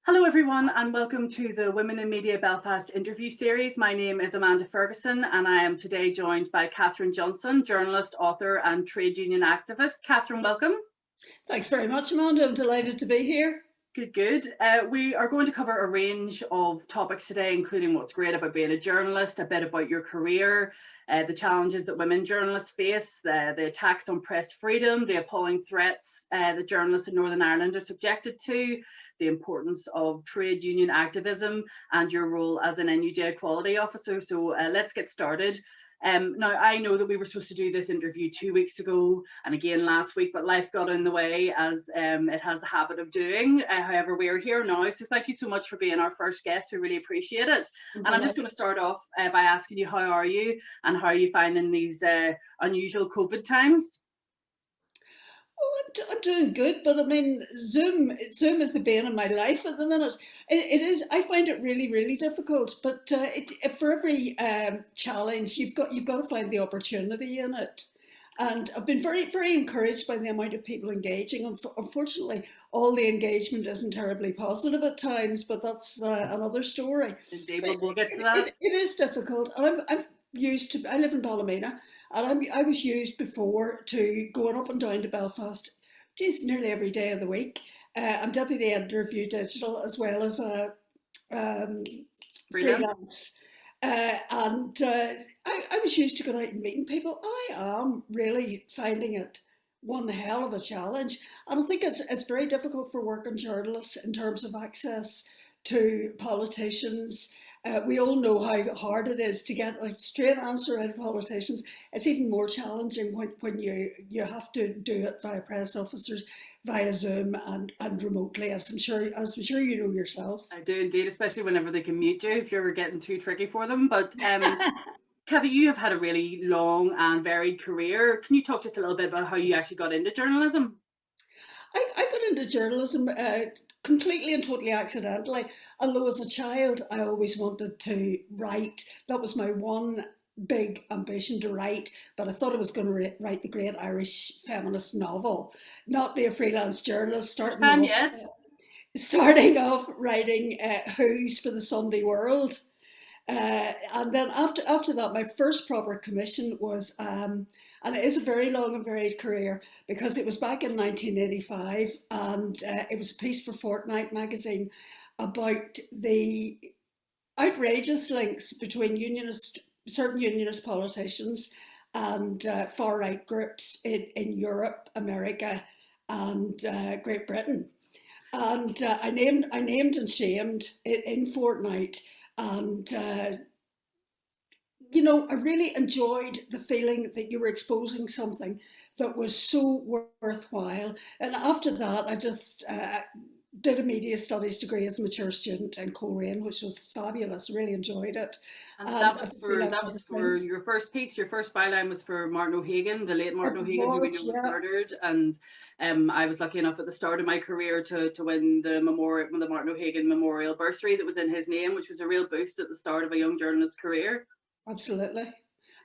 Hello everyone and welcome to the Women in Media Belfast interview series. My name is Amanda Ferguson and I am today joined by Kathryn Johnston, journalist, author and trade union activist. Kathryn, welcome. Thanks very much, Amanda. I'm delighted to be here. Good, good. We are going to cover a range of topics today, including what's great about being a journalist, a bit about your career, the challenges that women journalists face, the attacks on press freedom, the appalling threats that journalists in Northern Ireland are subjected to, the importance of trade union activism, and your role as an NUJ equality officer. So let's get started. Now, I know that we were supposed to do this interview 2 weeks ago and again last week, but life got in the way, as it has the habit of doing. However, we are here now. So thank you so much for being our first guest. We really appreciate it. And I'm just going to start off by asking you, how are you and how are you finding these unusual COVID times? Well, I'm doing good, but I mean, Zoom is the bane of my life at the minute. It is. I find it really, really difficult. But for every challenge, you've got to find the opportunity in it. And I've been very, very encouraged by the amount of people engaging. Unfortunately, all the engagement isn't terribly positive at times, but that's another story. Indeed, But we'll get to that. it is difficult. And I'm used to. I live in Ballymena, and I was used before to going up and down to Belfast, just nearly every day of the week. I'm deputy editor of View Digital as well as a um, Freedom. freelance. And I was used to going out and meeting people. I am really finding it one hell of a challenge. And I think it's very difficult for working journalists in terms of access to politicians. We all know how hard it is to get a straight answer out of politicians. It's even more challenging when you have to do it via press officers, via Zoom and remotely, as I'm sure you know yourself. I do indeed, especially whenever they can mute you if you're getting too tricky for them. But Kathy, you have had a really long and varied career. Can you talk just a little bit about how you actually got into journalism? I got into journalism completely and totally accidentally. Although as a child, I always wanted to write. That was my one big ambition, to write. But I thought I was going to write the great Irish feminist novel, not be a freelance journalist. And yet, Starting off writing Who's for the Sunday World. And then after that, my first proper commission was, and it is a very long and varied career because it was back in 1985, and it was a piece for Fortnight magazine about the outrageous links between certain unionist politicians and far right groups in Europe, America, and Great Britain. And I named and shamed it in Fortnight, and I really enjoyed the feeling that you were exposing something that was so worthwhile. And after that, I just did a media studies degree as a mature student in Coleraine, which was fabulous. Really enjoyed it. and And that was I've for realised ever since. your first piece. Your first byline was for Martin O'Hagan, the late It Martin O'Hagan, who we was, know was yeah, murdered. And I was lucky enough at the start of my career to win the Martin O'Hagan Memorial Bursary that was in his name, which was a real boost at the start of a young journalist's career. absolutely.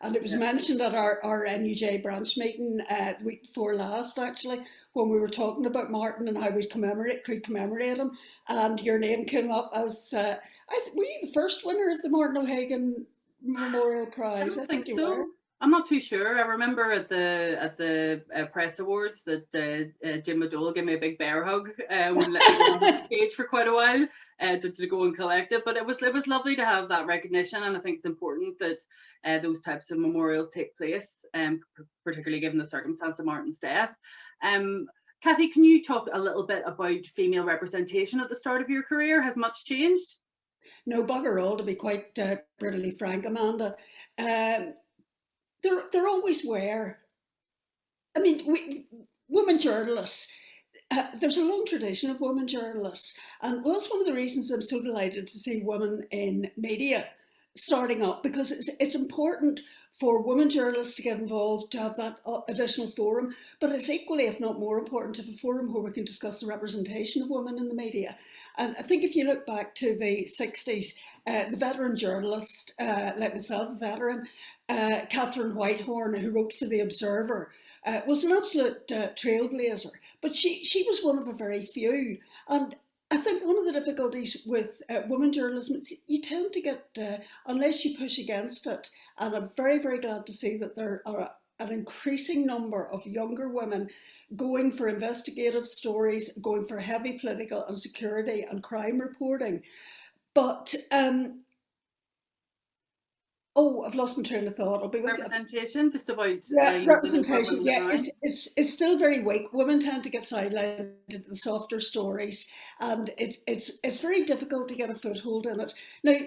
And it was Yeah. mentioned at our NUJ branch meeting the week before last, actually, when we were talking about Martin and how we could commemorate him. And your name came up as, were you the first winner of the Martin O'Hagan Memorial I Prize? don't I think think you were. so. I'm not too sure. I remember at the press awards that Jim McDowell gave me a big bear hug and let me go onto the stage for quite a while to go and collect it. But it was lovely to have that recognition, and I think it's important that those types of memorials take place, particularly given the circumstance of Martin's death. Um, Kathy, can you talk a little bit about female representation at the start of your career? Has much changed? No bugger all, to be quite brutally frank, Amanda. Um, there always were. I mean, women journalists. There's a long tradition of women journalists, and that's one of the reasons I'm so delighted to see women in media starting up, because it's important for women journalists to get involved, to have that additional forum, but it's equally, if not more important, to have a forum where we can discuss the representation of women in the media. And I think if you look back to the 60s, the veteran journalist, like myself, a veteran, Catherine Whitehorn, who wrote for The Observer, was an absolute trailblazer. But she was one of a very few. And I think one of the difficulties with women journalism is you tend to get, unless you push against it, and I'm very, very glad to see that there are an increasing number of younger women going for investigative stories, going for heavy political and security and crime reporting. But oh, I've lost my train of thought. I'll be with you. Representation, just about Yeah, the number of representation. women that Yeah, are around. it's still very weak. Women tend to get sidelined into the softer stories, and it's very difficult to get a foothold in it. Now,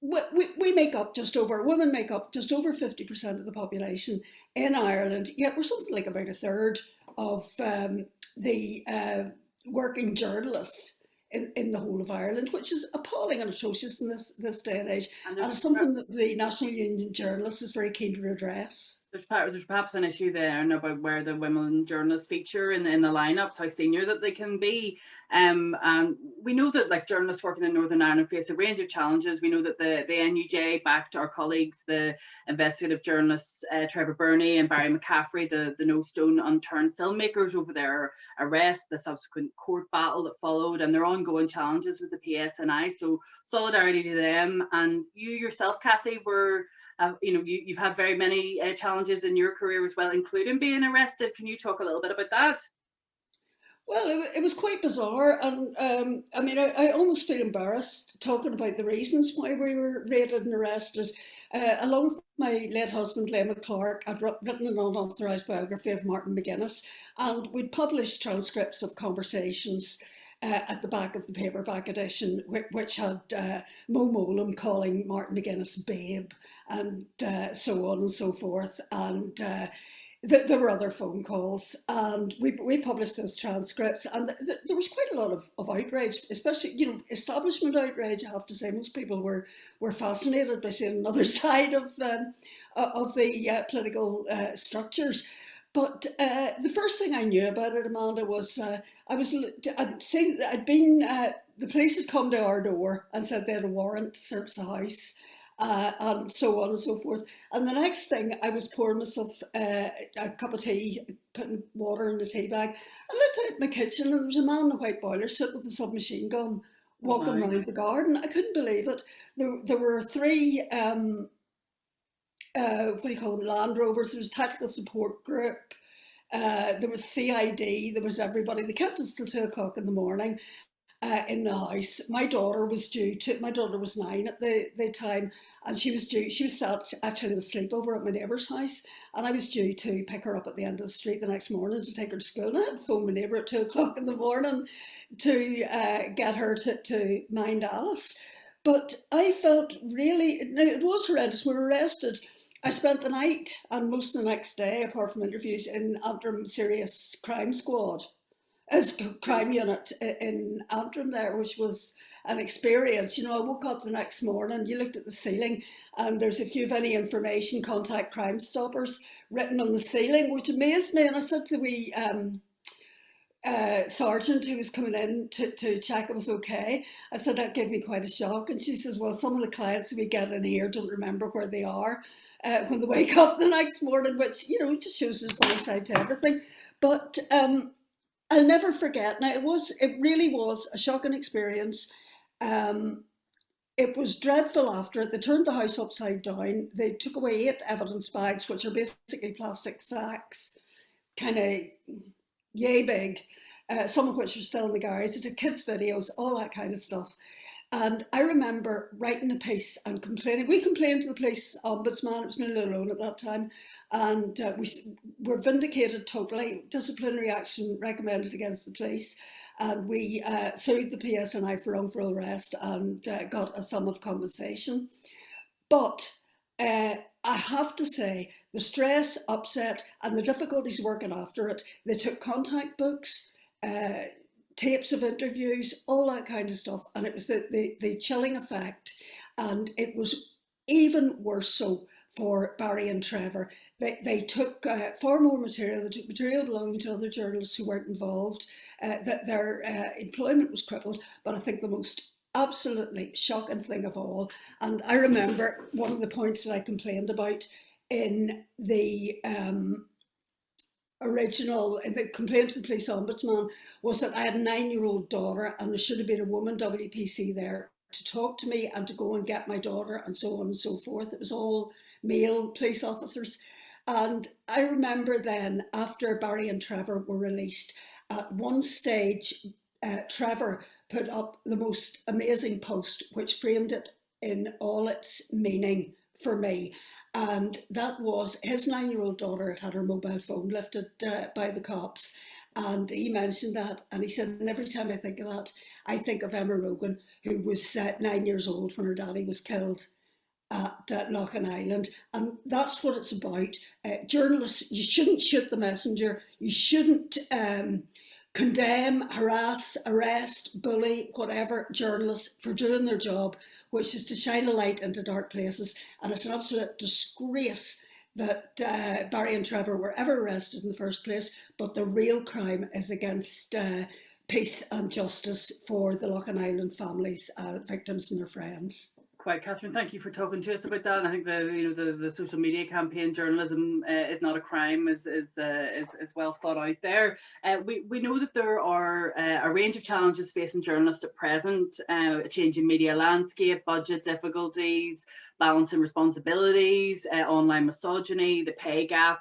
we make up just over, women make up just over 50% of the population in Ireland, yet we're something like about a third of the working journalists in the whole of Ireland, which is appalling and atrocious in this day and age. And And it's something that the National Union of Journalists is very keen to redress. there's perhaps an issue there and about where the women journalists feature in the lineups, how senior that they can be. And we know that like journalists working in Northern Ireland face a range of challenges. We know that the NUJ backed our colleagues, the investigative journalists Trevor Burney and Barry McCaffrey, the No Stone Unturned filmmakers, over their arrest, the subsequent court battle that followed, and their ongoing challenges with the PSNI. So solidarity to them. And you yourself, Kathy, were you've had very many challenges in your career as well, including being arrested. Can you talk a little bit about that? Well, it was quite bizarre, and I mean, I almost feel embarrassed talking about the reasons why we were raided and arrested. Along with my late husband, Liam Clark, I'd written an unauthorised biography of Martin McGuinness, and we'd published transcripts of conversations at the back of the paperback edition, which had Mo Mowlam calling Martin McGuinness babe, and so on and so forth, and there were other phone calls, and we published those transcripts, and there was quite a lot of outrage, especially, establishment outrage. I have to say, most people were fascinated by seeing another side of the political structures. But the first thing I knew about it, Amanda, was the police had come to our door and said they had a warrant to search the house. And so on and so forth. And the next thing, I was pouring myself a cup of tea, putting water in the tea bag. I looked out my kitchen and there was a man in a white boiler sitting with a submachine gun walking around the garden. I couldn't believe it. There were three, what do you call them, Land Rovers. There was a tactical support group. There was CID. There was everybody. They kept us till 2 o'clock in the morning. In the house. My daughter was 9 at the time, and she was sat actually in a sleepover at my neighbour's house, and I was due to pick her up at the end of the street the next morning to take her to school, and I had phoned my neighbour at 2 o'clock in the morning to get her to mind Alice. But I felt really, it was horrendous. We were arrested. I spent the night and most of the next day, apart from interviews, in Antrim Serious Crime Squad, as crime unit in Antrim there, which was an experience. I woke up the next morning, you looked at the ceiling, and there's, if you have any information, contact Crime Stoppers written on the ceiling, which amazed me. And I said to the wee sergeant who was coming in to check it was okay, I said, that gave me quite a shock. And she says, well, some of the clients we get in here don't remember where they are when they wake up the next morning, which, just shows there's funny side to everything. But I'll never forget. Now, it really was a shocking experience. It was dreadful after it. They turned the house upside down. They took away 8 evidence bags, which are basically plastic sacks, kind of yay big, some of which are still in the garage. They took kids' videos, all that kind of stuff. And I remember writing a piece and complaining. We complained to the police ombudsman. It was nearly alone at that time. And we were vindicated totally. Disciplinary action recommended against the police. And we sued the PSNI for wrongful arrest and got a sum of compensation. But I have to say, the stress, upset, and the difficulties working after it, they took contact books, tapes of interviews, all that kind of stuff. And it was the chilling effect. And it was even worse so for Barry and Trevor. They took far more material. They took material belonging to other journalists who weren't involved. That their employment was crippled. But I think the most absolutely shocking thing of all, and I remember one of the points that I complained about in the original, the complaint to the police ombudsman was that I had a 9-year-old daughter and there should have been a woman WPC there to talk to me and to go and get my daughter and so on and so forth. It was all male police officers. And I remember then, after Barry and Trevor were released, at one stage, Trevor put up the most amazing post, which framed it in all its meaning for me. And that was his 9-year-old daughter had had her mobile phone lifted by the cops. And he mentioned that, and he said, and every time I think of that, I think of Emma Rogan, who was 9 years old when her daddy was killed at Loughin Island. And that's what it's about. Journalists, you shouldn't shoot the messenger. You shouldn't condemn, harass, arrest, bully, whatever journalists for doing their job, which is to shine a light into dark places. And it's an absolute disgrace that Barry and Trevor were ever arrested in the first place. But the real crime is against peace and justice for the Loughin Island families, victims and their friends. Quite, Kathryn. Thank you for talking to us about that. And I think the social media campaign journalism is not a crime is well thought out there. We know that there are a range of challenges facing journalists at present: a changing media landscape, budget difficulties, balancing responsibilities, online misogyny, the pay gap.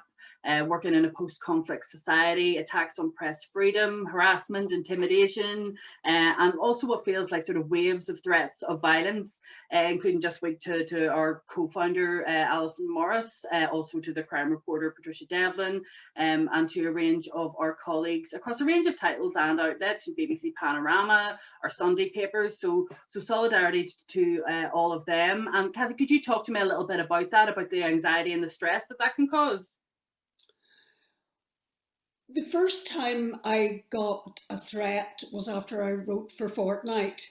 Working in a post-conflict society, attacks on press freedom, harassment, intimidation, and also what feels like sort of waves of threats of violence, including just week to our co-founder, Alison Morris, also to the crime reporter, Patricia Devlin, and to a range of our colleagues across a range of titles and outlets, from BBC Panorama, our Sunday papers. So solidarity to all of them. And Kathy, could you talk to me a little bit about that, about the anxiety and the stress that can cause? The first time I got a threat was after I wrote for Fortnight,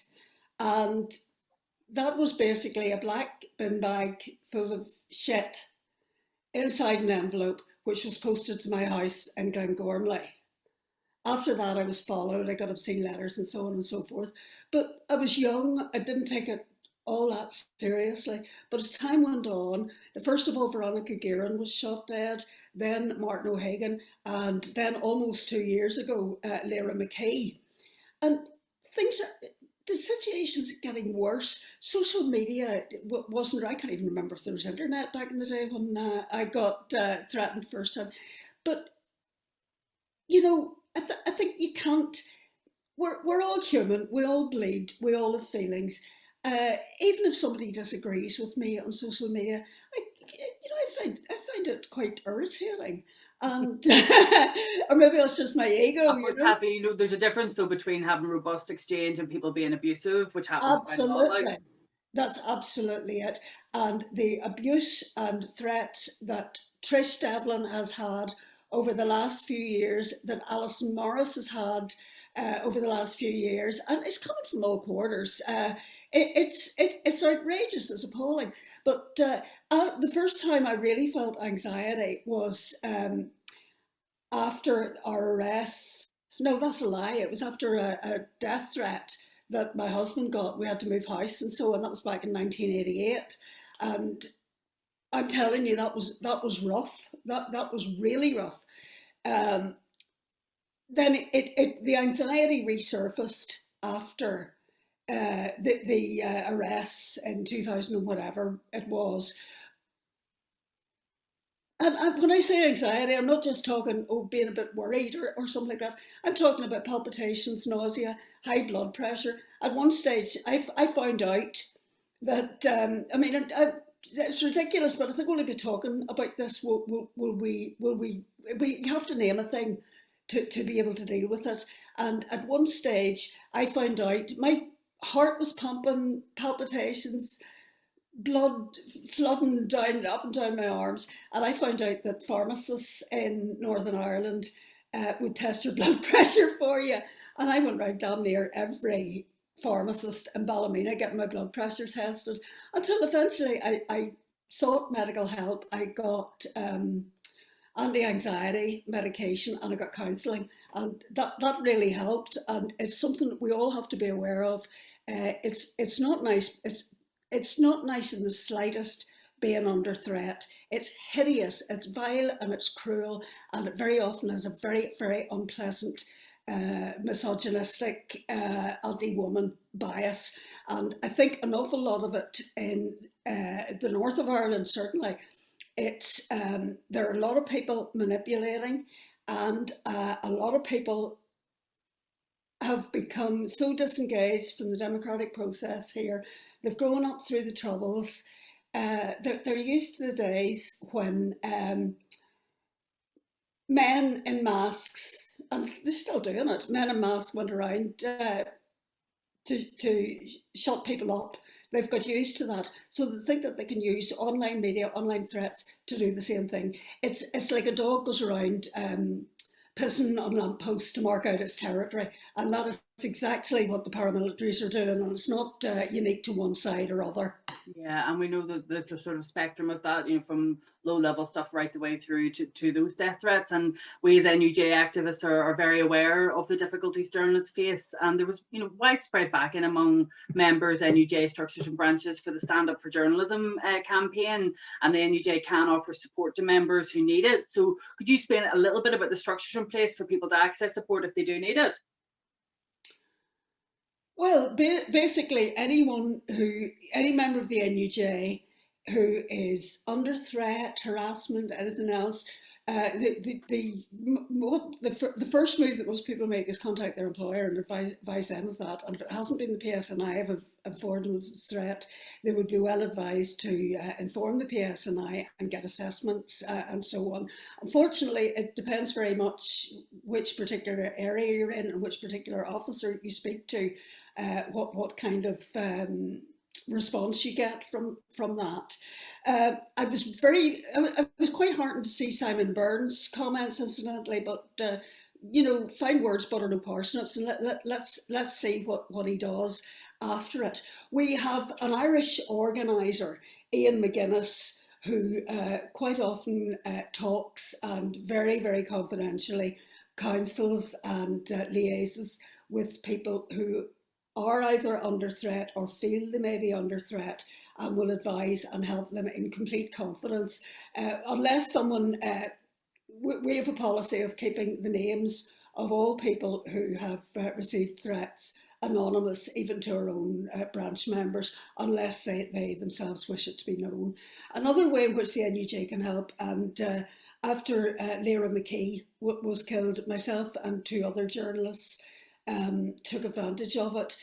and that was basically a black bin bag full of shit inside an envelope, which was posted to my house in Glengormley. After that, I was followed, I got obscene letters and so on and so forth. But I was young, I didn't take it all that seriously. But as time went on, first of all, Veronica Guerin was shot dead, then Martin O'Hagan, and then almost 2 years ago, Lyra McKee. And the situation's getting worse. Social media wasn't, I can't even remember if there was internet back in the day when I got threatened first time. But, I think you can't, we're all human, we all bleed, we all have feelings. Even if somebody disagrees with me on social media, I find it quite irritating, and or maybe that's just my ego. Kathy, there's a difference though between having robust exchange and people being abusive, which happens. Absolutely, that's absolutely it. And the abuse and threats that Trish Devlin has had over the last few years, that Alison Morris has had over the last few years, and it's coming from all quarters. It's outrageous, it's appalling. But the first time I really felt anxiety was after our arrests. No, that's a lie. It was after a death threat that my husband got. We had to move house and so on. That was back in 1988. And I'm telling you, that was rough. That was really rough. Then the anxiety resurfaced after the arrests in 2000 and whatever it was. And when I say anxiety, I'm not just talking being a bit worried or something like that. I'm talking about palpitations, nausea, high blood pressure. At one stage, I found out that it's ridiculous, but I think we'll be talking about this. We have to name a thing to be able to deal with it. And at one stage, I found out my heart was pumping, palpitations, blood flooding up and down my arms. And I found out that pharmacists in Northern Ireland would test your blood pressure for you. And I went round damn near every pharmacist in Ballymena getting my blood pressure tested, until eventually I sought medical help. I got anti-anxiety medication and I got counselling, and that really helped. And it's something that we all have to be aware of. It's not nice. It's not nice in the slightest, being under threat. It's hideous, it's vile, and it's cruel, and it very often has a very, very unpleasant misogynistic anti-woman bias. And I think an awful lot of it in the north of Ireland, certainly, it's there are a lot of people manipulating, and a lot of people have become so disengaged from the democratic process here. They've grown up through the Troubles. They're used to the days when men in masks, and they're still doing it, men in masks went around to shut people up. They've got used to that. So they think that they can use online media, online threats to do the same thing. It's like a dog goes around pissing on lampposts to mark out its territory. And that is exactly what the paramilitaries are doing. And it's not unique to one side or other. Yeah, and we know that there's a sort of spectrum of that, from low-level stuff right the way through to those death threats. And we as NUJ activists are very aware of the difficulties journalists face. And there was, widespread backing among members, NUJ structures and branches, for the Stand Up for Journalism campaign. And the NUJ can offer support to members who need it. So could you explain a little bit about the structures in place for people to access support if they do need it? Well, basically, any member of the NUJ who is under threat, harassment, anything else, the first move that most people make is contact their employer and advise them of that. And if it hasn't been the PSNI have informed them of the threat, they would be well advised to inform the PSNI and get assessments and so on. Unfortunately, it depends very much which particular area you're in and which particular officer you speak to, what kind of response you get from that. I was quite heartened to see Simon Byrne's comments, incidentally, but fine words butter no parsnips, and let's see what he does after it. We have an Irish organiser, Ian McGuinness, who quite often talks and very, very confidentially counsels and liaises with people who are either under threat or feel they may be under threat, and will advise and help them in complete confidence. Unless someone, we have a policy of keeping the names of all people who have received threats anonymous, even to our own branch members, unless they themselves wish it to be known. Another way in which the NUJ can help, and after Lyra McKee was killed, myself and two other journalists took advantage of it.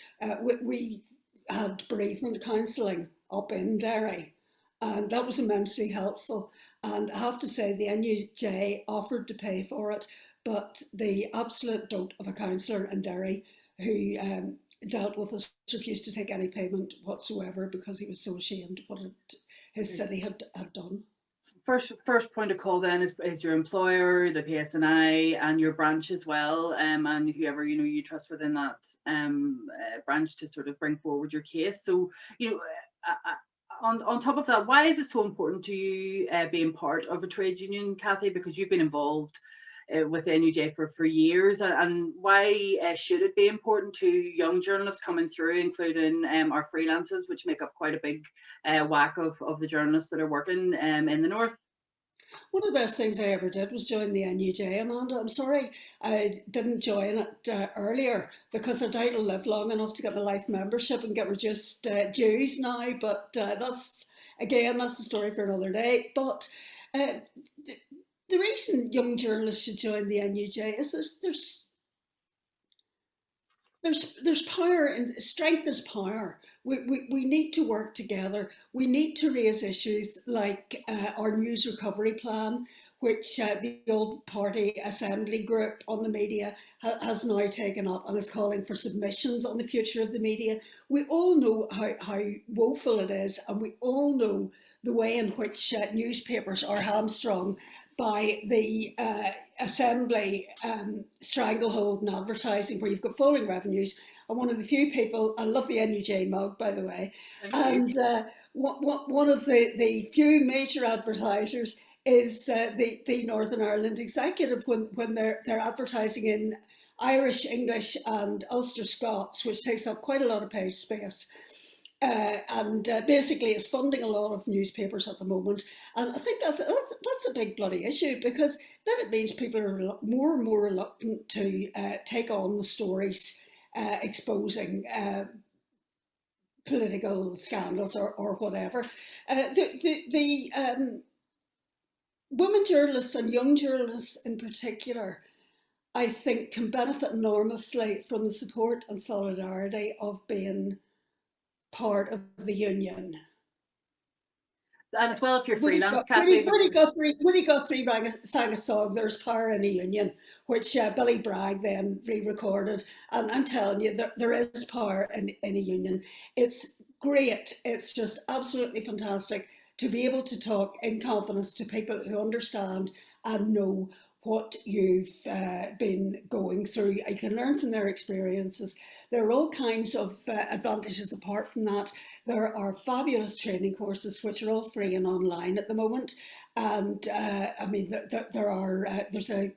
We had bereavement counselling up in Derry, and that was immensely helpful. And I have to say, the NUJ offered to pay for it, but the absolute dote of a counsellor in Derry who dealt with us refused to take any payment whatsoever because he was so ashamed of what his city had done. First point of call then is your employer, the PSNI, and your branch as well, and whoever you trust within that branch to sort of bring forward your case. So on top of that, why is it so important to you being part of a trade union, Kathy? Because you've been involved with NUJ for years, and why should it be important to young journalists coming through, including our freelancers, which make up quite a big whack of the journalists that are working in the north? One of the best things I ever did was join the NUJ, Amanda. I'm sorry I didn't join it earlier, because I doubt I'll live long enough to get my life membership and get reduced dues now, but that's a story for another day. But the reason young journalists should join the NUJ is there's power, and strength is power. We need to work together. We need to raise issues like our news recovery plan, which the old party assembly group on the media has now taken up and is calling for submissions on the future of the media. We all know how woeful it is, and we all know the way in which newspapers are hamstrung by the assembly stranglehold and advertising, where you've got falling revenues. I'm one of the few people, I love the NUJ mug, by the way, and one of the few major advertisers is the Northern Ireland Executive, when they're advertising in Irish, English and Ulster Scots, which takes up quite a lot of page space. and basically is funding a lot of newspapers at the moment. And I think that's a big bloody issue, because then it means people are more and more reluctant to take on the stories exposing political scandals or whatever. The women journalists and young journalists in particular, I think, can benefit enormously from the support and solidarity of being part of the union. And as well, if you're freelance, Kathy. Woody Guthrie sang a song, "There's Power in a Union," which Billy Bragg then re-recorded. And I'm telling you, there is power in a union. It's great. It's just absolutely fantastic to be able to talk in confidence to people who understand and know what you've been going through. I can learn from their experiences. There are all kinds of advantages apart from that. There are fabulous training courses which are all free and online at the moment. And I mean, there's a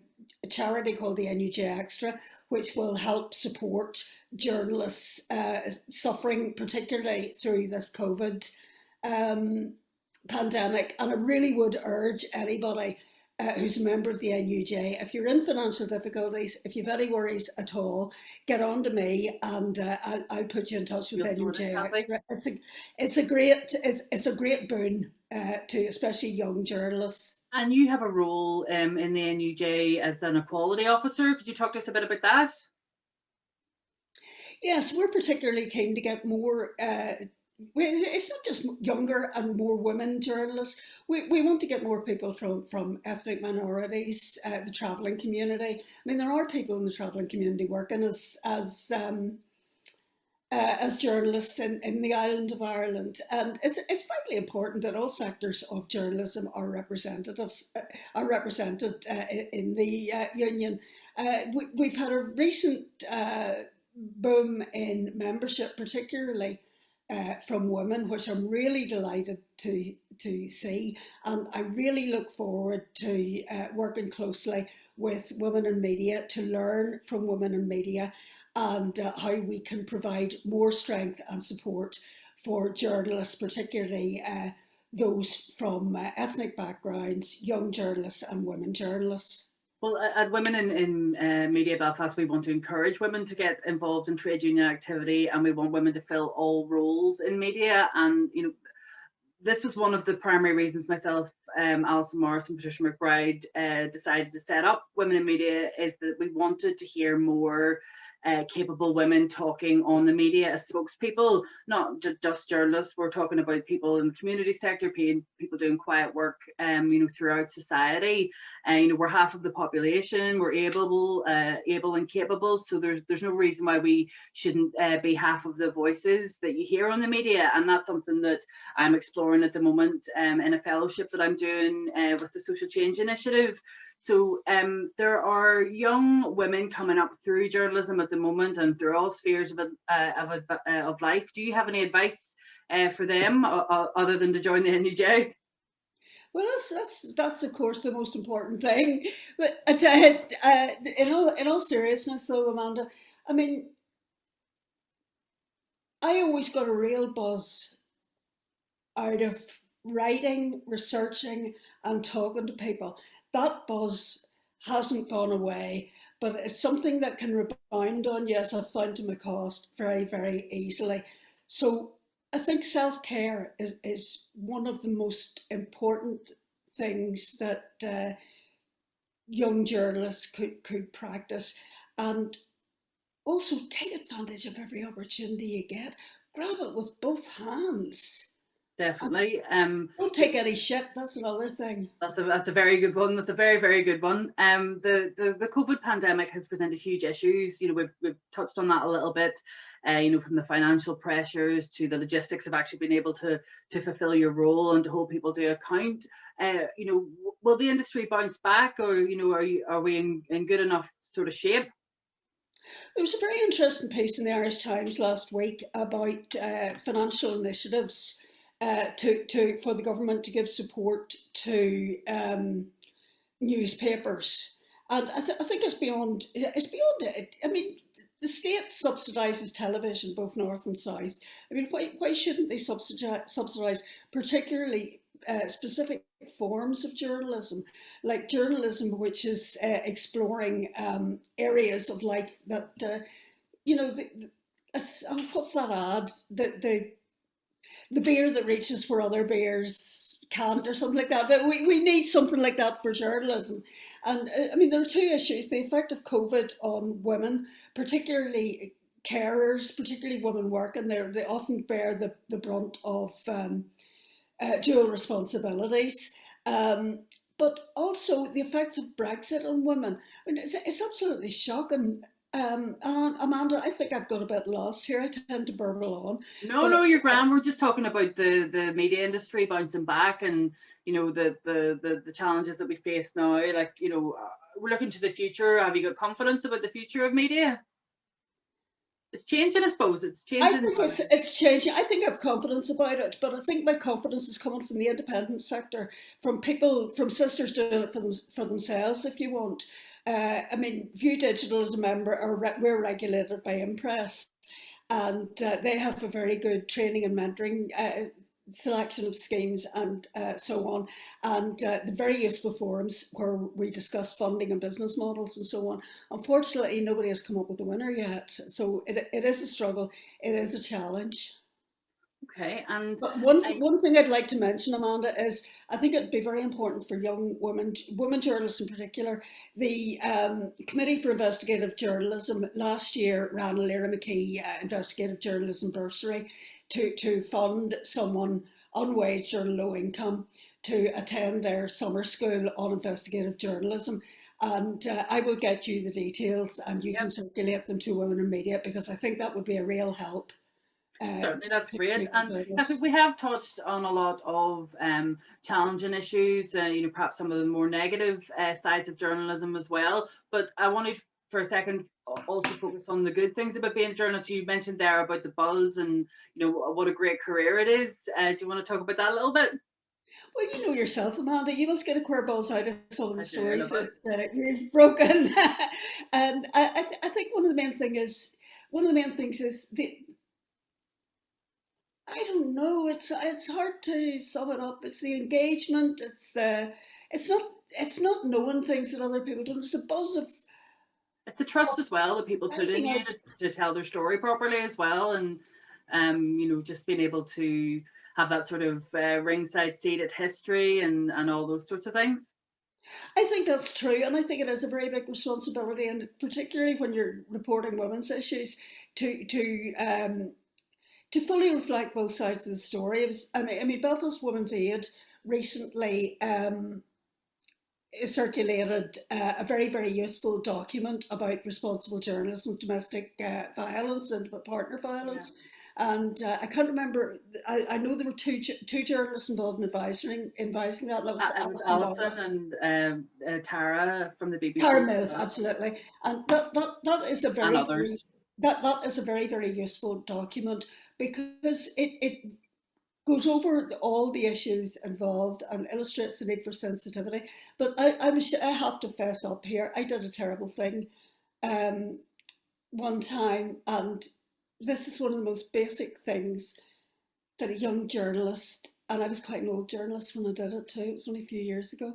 charity called the NUJ Extra, which will help support journalists suffering particularly through this COVID pandemic. And I really would urge anybody who's a member of the NUJ, if you're in financial difficulties, if you've any worries at all, get on to me, and I'll put you in touch with NUJ Extra. It's a great boon to especially young journalists. And you have a role in the NUJ as an equality officer. Could you talk to us a bit about that? Yes, we're particularly keen to get more. It's not just younger and more women journalists. We want to get more people from ethnic minorities, the travelling community. I mean, there are people in the travelling community working as journalists in the island of Ireland, and it's vitally important that all sectors of journalism are represented in the union. We've had a recent boom in membership, particularly from women, which I'm really delighted to see, and I really look forward to working closely with women in media to learn from women in media, and how we can provide more strength and support for journalists, particularly those from ethnic backgrounds, young journalists and women journalists. Well, at Women in Media Belfast, we want to encourage women to get involved in trade union activity, and we want women to fill all roles in media. And this was one of the primary reasons myself, Alison Morris and Patricia McBride decided to set up Women in Media, is that we wanted to hear more capable women talking on the media as spokespeople, not just journalists. We're talking about people in the community sector, people doing quiet work, throughout society. And we're half of the population. We're able and capable. So there's no reason why we shouldn't be half of the voices that you hear on the media. And that's something that I'm exploring at the moment in a fellowship that I'm doing with the Social Change Initiative. So there are young women coming up through journalism at the moment and through all spheres of life. Do you have any advice for them other than to join the NUJ? Well, that's of course the most important thing. But in all seriousness, though, Amanda, I mean, I always got a real buzz out of writing, researching, and talking to people. That buzz hasn't gone away, but it's something that can rebound on you, as I've found to my cost, very, very easily. So I think self-care is one of the most important things that young journalists could practice, and also take advantage of every opportunity you get. Grab it with both hands. Definitely. Don't take any shit. That's another thing. That's a very good one. That's a very, very good one. The COVID pandemic has presented huge issues. We've touched on that a little bit. From the financial pressures to the logistics of actually being able to fulfill your role and to hold people to account. Will the industry bounce back, or are we in good enough sort of shape? There was a very interesting piece in the Irish Times last week about financial initiatives for the government to give support to newspapers, and I think it's beyond it. I mean, the state subsidises television, both north and south. I mean, why shouldn't they subsidise particularly specific forms of journalism, like journalism which is exploring areas of life that, you know, what's that ad? The beer that reaches where other beers can't, or something like that. But we need something like that for journalism. And I mean, there are two issues: the effect of COVID on women, particularly carers, particularly women working there. They often bear the brunt of dual responsibilities. But also the effects of Brexit on women. I mean, it's absolutely shocking. And Amanda, I think I've got a bit lost here. I tend to burble on. No, But no, you're grand. We're just talking about the media industry bouncing back, and you know the challenges that we face now. Like, you know, we're looking to the future. Have you got confidence about the future of media? It's changing, I suppose. It's changing. I think it's changing. I think I have confidence about it, but I think my confidence is coming from the independent sector, from people, from sisters doing it for themselves, if you want. I mean, View Digital as a member, we're regulated by Impress, and they have a very good training and mentoring selection of schemes and so on, and the very useful forums where we discuss funding and business models and so on. Unfortunately, nobody has come up with a winner yet, so it is a struggle, it is a challenge. Okay, and but one thing I'd like to mention, Amanda, is I think it'd be very important for young women journalists in particular. The Committee for Investigative Journalism last year ran a Lyra McKee investigative journalism bursary to fund someone on wage or low income to attend their summer school on investigative journalism. And I will get you the details, and you can circulate them to Women in Media, because I think that would be a real help. Certainly, that's great. And I think we have touched on a lot of challenging issues, you know, perhaps some of the more negative sides of journalism as well. But I wanted for a second also focus on the good things about being a journalist. You mentioned there about the buzz and, you know, what a great career it is. Do you want to talk about that a little bit? Well, you know yourself, Amanda, you must get a queer buzz out of some of the stories that you've broken. And I think one of the main things is I don't know. It's hard to sum it up. It's the engagement. It's not knowing things that other people don't. It's a buzz of. It's the trust as well that people put in you to tell their story properly as well, and you know, just being able to have that sort of ringside seat at history and all those sorts of things. I think that's true, and I think it is a very big responsibility, and particularly when you're reporting women's issues, to fully reflect both sides of the story. I mean, Belfast Women's Aid recently circulated a very, very useful document about responsible journalism, domestic violence and partner violence. Yeah. And I can't remember. I know there were two journalists involved in advising that. That was Alison and Tara from the BBC. Tara Mills, absolutely. And that is a very, and others. That is a very, very useful document, because it goes over all the issues involved and illustrates the need for sensitivity. But I have to fess up here. I did a terrible thing one time, and this is one of the most basic things that a young journalist, and I was quite an old journalist when I did it too, it was only a few years ago,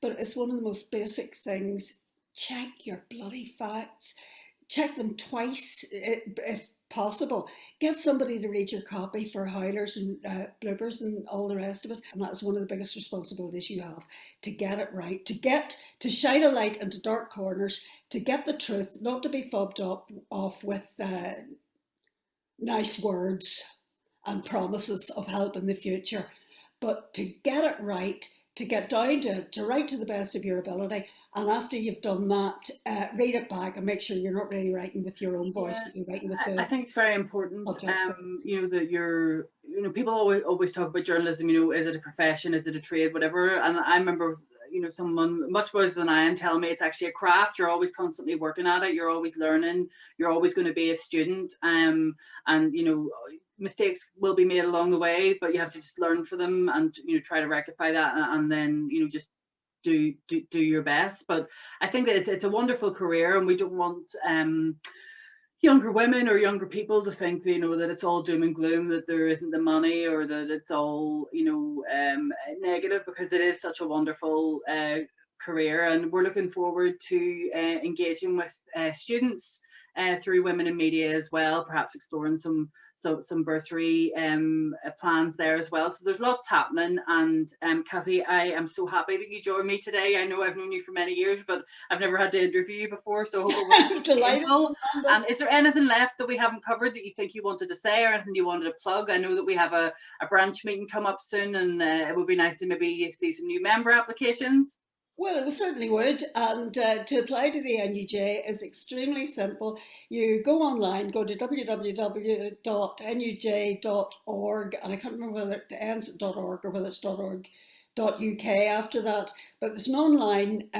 but it's one of the most basic things. Check your bloody facts. Check them twice if possible. Get somebody to read your copy for howlers and bloopers and all the rest of it. And that's one of the biggest responsibilities you have, to get it right, to shine a light into dark corners, to get the truth, not to be fobbed off with nice words and promises of help in the future, but to get it right, to get down to write to the best of your ability. And after you've done that, read it back and make sure you're not really writing with your own voice, but you're writing with the. I think it's very important. You know, that you know, people always talk about journalism. You know, is it a profession? Is it a trade? Whatever. And I remember, you know, someone much wiser than I am telling me it's actually a craft. You're always constantly working at it. You're always learning. You're always going to be a student. And you know, mistakes will be made along the way, but you have to just learn from them and, you know, try to rectify that, and then, you know, just do your best. But I think that it's a wonderful career, and we don't want younger women or younger people to think, you know, that it's all doom and gloom, that there isn't the money, or that it's all, you know, negative, because it is such a wonderful career. And we're looking forward to engaging with students through Women in Media as well, perhaps exploring some bursary plans there as well. So there's lots happening. And Kathy, I am so happy that you joined me today. I know I've known you for many years, but I've never had to interview you before, so I hope it I'm was delighted. painful. And is there anything left that we haven't covered that you think you wanted to say, or anything you wanted to plug? I know that we have a branch meeting come up soon, and it would be nice to maybe see some new member applications. Well, it certainly would. And to apply to the NUJ is extremely simple. You go online, go to www.nuj.org, and I can't remember whether it ends at .org or whether it's .org.uk after that. But there's an online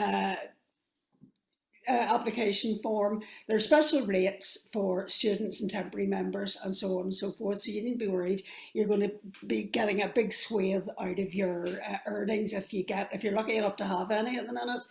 application form. There are special rates for students and temporary members and so on and so forth. So you needn't be worried. You're going to be getting a big swathe out of your earnings if you're lucky enough to have any at the minute.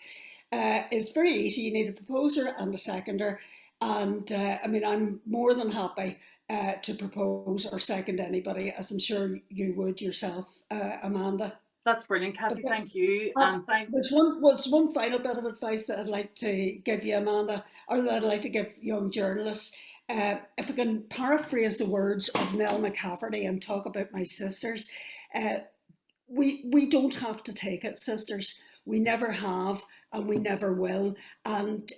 It's very easy. You need a proposer and a seconder. And I mean, I'm more than happy to propose or second anybody, as I'm sure you would yourself, Amanda. That's brilliant, Kathy. Thank you. And there's one final bit of advice that I'd like to give you, Amanda, or that I'd like to give young journalists. If I can paraphrase the words of Nell McCafferty and talk about my sisters, we don't have to take it, sisters. We never have, and we never will. And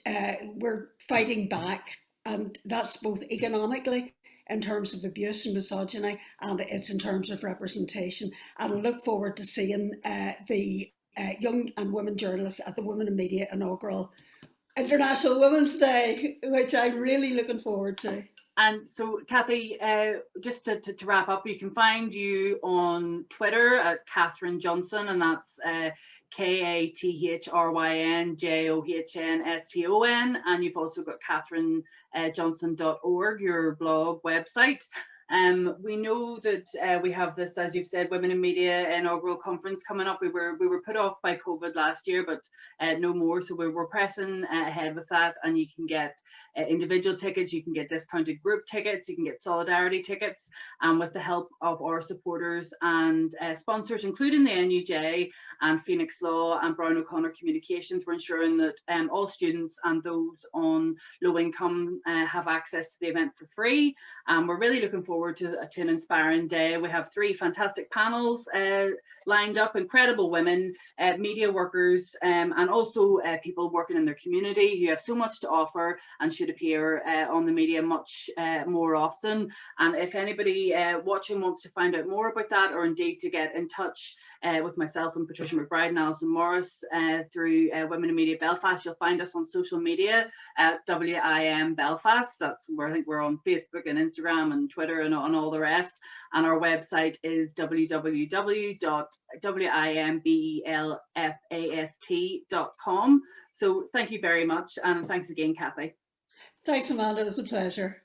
we're fighting back, and that's both economically, in terms of abuse and misogyny, and it's in terms of representation. And I look forward to seeing the young and women journalists at the Women in Media inaugural International Women's Day, which I'm really looking forward to. And so, Kathy, just to wrap up, you can find you on Twitter at Kathryn Johnston, and that's KathrynJohnston, and you've also got KathrynJohnston.org, your blog website. We know that we have this, as you've said, Women in Media inaugural conference coming up. We were put off by COVID last year, but no more. So we're pressing ahead with that, and you can get individual tickets, you can get discounted group tickets, you can get solidarity tickets, with the help of our supporters and sponsors, including the NUJ and Phoenix Law and Brown O'Connor Communications. We're ensuring that all students and those on low income have access to the event for free. We're really looking forward to an inspiring day. We have 3 fantastic panels lined up, incredible women, media workers, and also people working in their community who have so much to offer and should appear on the media much more often. And if anybody watching wants to find out more about that, or indeed to get in touch with myself and Patricia McBride and Alison Morris through Women in Media Belfast, you'll find us on social media at WIM Belfast. That's where I think we're on Facebook and Instagram and Twitter and all the rest. And our website is www.wimbelfast.com. So thank you very much, and thanks again, Kathy. Thanks, Amanda. It was a pleasure.